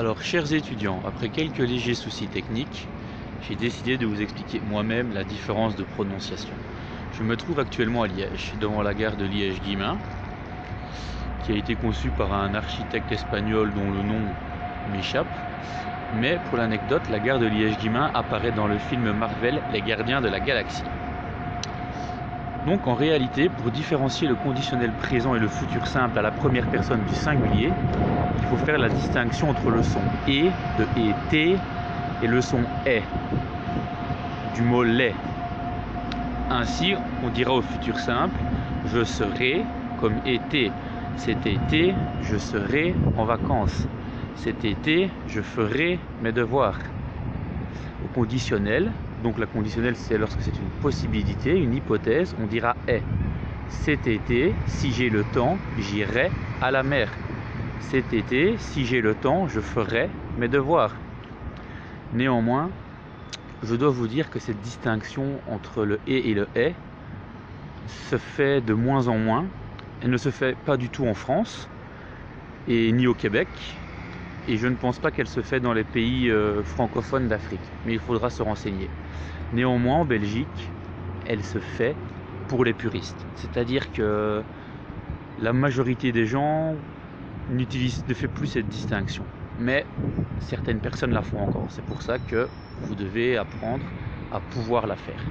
Alors, chers étudiants, après quelques légers soucis techniques, j'ai décidé de vous expliquer moi-même la différence de prononciation. Je me trouve actuellement à Liège, devant la gare de Liège-Guillemins, qui a été conçue par un architecte espagnol dont le nom m'échappe. Mais pour l'anecdote, la gare de Liège-Guillemins apparaît dans le film Marvel Les Gardiens de la Galaxie. Donc en réalité, pour différencier le conditionnel présent et le futur simple à la première personne du singulier, il faut faire la distinction entre le son « et » de « et » et le son « est » du mot « les ». Ainsi, on dira au futur simple « je serai » comme « été ». Cet été, je serai en vacances. Cet été, je ferai mes devoirs. Au conditionnel, donc la conditionnelle c'est lorsque c'est une possibilité, une hypothèse, on dira est. Cet été, si j'ai le temps, j'irai à la mer. Cet été, si j'ai le temps, je ferai mes devoirs. Néanmoins, je dois vous dire que cette distinction entre le et le est se fait de moins en moins. Elle ne se fait pas du tout en France et ni au Québec. Et je ne pense pas qu'elle se fait dans les pays francophones d'Afrique, mais il faudra se renseigner. Néanmoins, en Belgique, elle se fait pour les puristes. C'est-à-dire que la majorité des gens ne fait plus cette distinction. Mais certaines personnes la font encore. C'est pour ça que vous devez apprendre à pouvoir la faire.